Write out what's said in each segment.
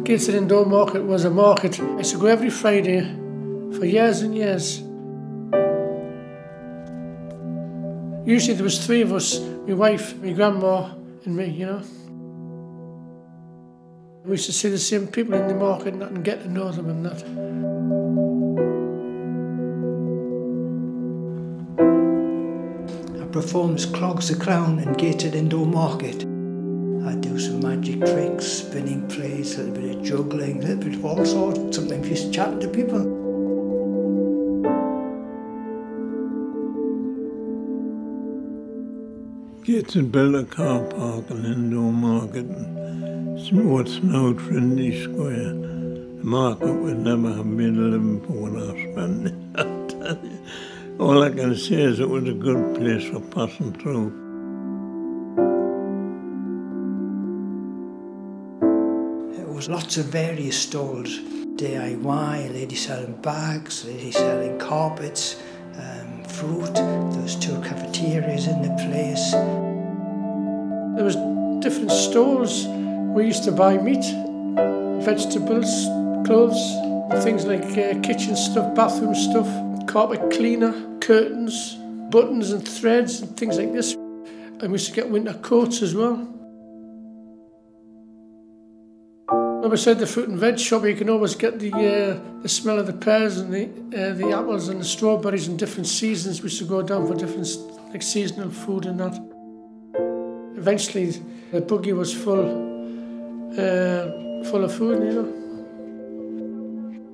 Gateshead Indoor Market was a market. I used to go every Friday for years and years. Usually there was three of us, my wife, my grandma and me, you know. We used to see the same people in the market and get to know them and that. I performed as Clogs the Clown in Gateshead Indoor Market. I do some magic tricks, spinning plays, a little bit of juggling, a little bit of all sorts, sometimes just chatting to people. Gateshead built a car park and indoor market in what's now Trinity Square. The market would never have been living for what I spent it, I tell you. All I can say is it was a good place for passing through. There was lots of various stalls. DIY, lady selling bags, lady selling carpets, fruit. There was 2 cafeterias in the place. There was different stalls. We used to buy meat, vegetables, clothes, things like kitchen stuff, bathroom stuff, carpet cleaner, curtains, buttons and threads and things like this. And we used to get winter coats as well. When I said the fruit and veg shop, you can always get the smell of the pears and the apples and the strawberries in different seasons. We used to go down for different like seasonal food and that. Eventually, the buggy was full of food, you know.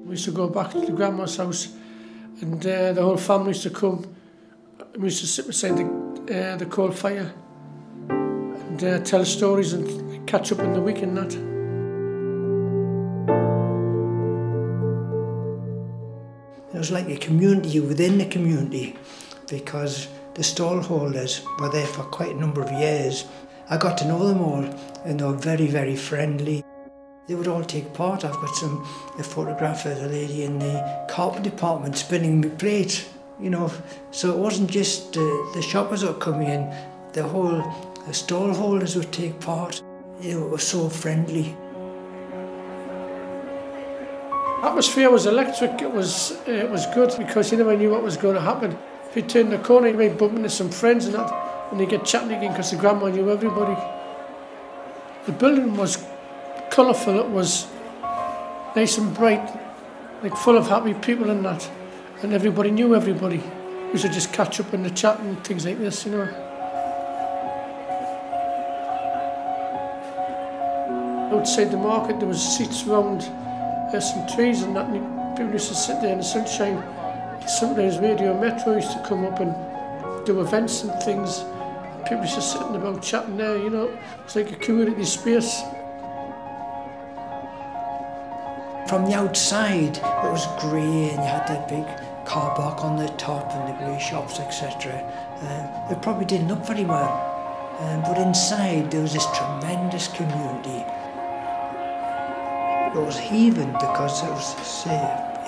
We used to go back to the grandma's house, and the whole family used to come. We used to sit beside the coal fire and tell stories and catch up in the week and that. It was like a community within the community, because the stall holders were there for quite a number of years. I got to know them all, and they were very, very friendly. They would all take part. I've got a photograph of the lady in the carpet department spinning my plate, you know. So it wasn't just the shoppers that were coming in, the stall holders would take part. They were so friendly. Atmosphere was electric. It was good because you never knew what was going to happen. If you turned the corner, you might bump into some friends and that, and you get chatting again because the grandma knew everybody. The building was colourful. It was nice and bright, like full of happy people and that, and everybody knew everybody. We should just catch up in the chat and things like this, you know. Outside the market, there was seats round. There's some trees and that, and people used to sit there in the sunshine. Sometimes Radio Metro used to come up and do events and things. And people used to sitting about chatting there, you know. It's like a community space. From the outside, it was grey, and you had that big car park on the top and the grey shops, etc. It probably didn't look very well, but inside there was this tremendous community. It was heaving because it was, say,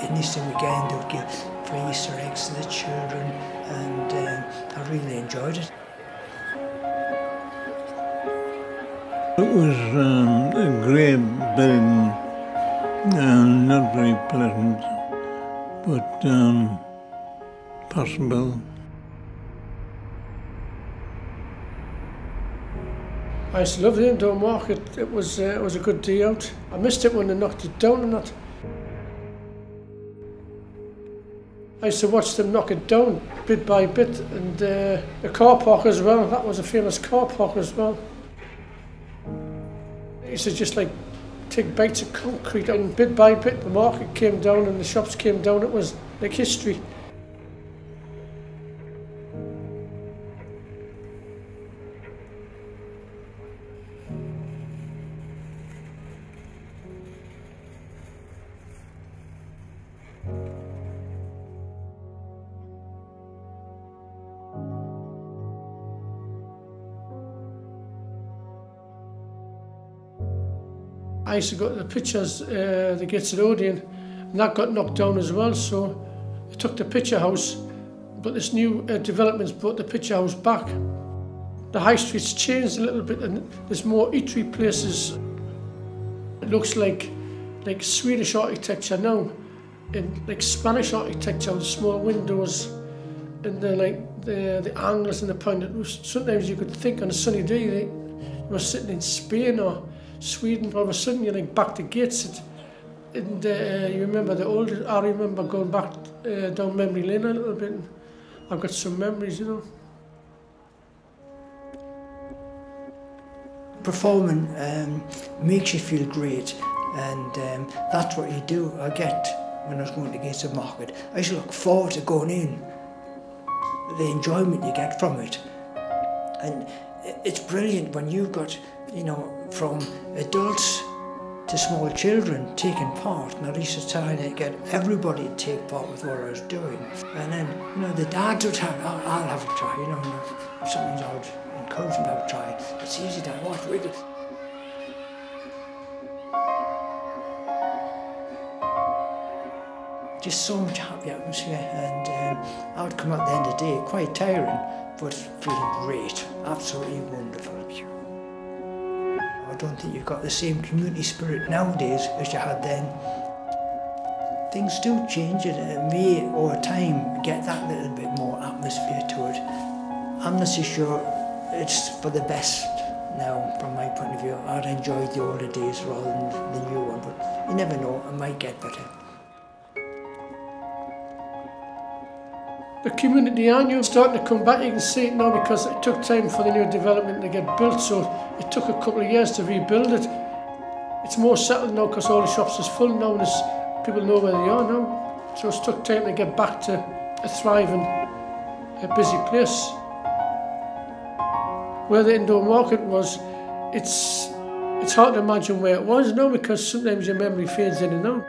in Easter weekend they would give free Easter eggs to the children, and I really enjoyed it. It was a great building, not very pleasant, but possible. I used to love the indoor market. It was a good day out. I missed it when they knocked it down and that. I used to watch them knock it down bit by bit, and the car park as well. That was a famous car park as well. I used to just like take bites of concrete, and bit by bit the market came down and the shops came down. It was like history. I used to go to the pictures, the Gateshead Odeon, and that got knocked down as well, so they took the picture house, but this new development's brought the picture house back. The high street's changed a little bit and there's more eatery places. It looks like like Swedish architecture now, and like Spanish architecture with small windows, and the angles and the point. Sometimes you could think on a sunny day you were sitting in Spain or Sweden, all of a sudden you're like back to Gateshead. And you remember I remember going back down memory lane a little bit. And I've got some memories, you know. Performing makes you feel great, and that's what you do. I get when I was going to Gateshead Market. I used to look forward to going in. The enjoyment you get from it, and it's brilliant when you've got, you know, from adults to small children taking part, and I used to try to get everybody to take part with what I was doing. And then, you know, the dads would have, I'll have a try, you know, sometimes I would encourage them to have a try. It's easy, Dad, what, really? Just so much happy atmosphere, and I would come out at the end of the day quite tiring, but feeling great, absolutely wonderful. I don't think you've got the same community spirit nowadays as you had then. Things do change, and it may over time get that little bit more atmosphere to it. I'm not so sure it's for the best now from my point of view. I'd enjoy the older days rather than the new one, but you never know, it might get better. The community I knew starting to come back. You can see it now because it took time for the new development to get built, so it took a couple of years to rebuild it. It's more settled now because all the shops is full now and people know where they are now. So it's took time to get back to a thriving, a busy place. Where the indoor market was, it's hard to imagine where it was now because sometimes your memory fades in and out.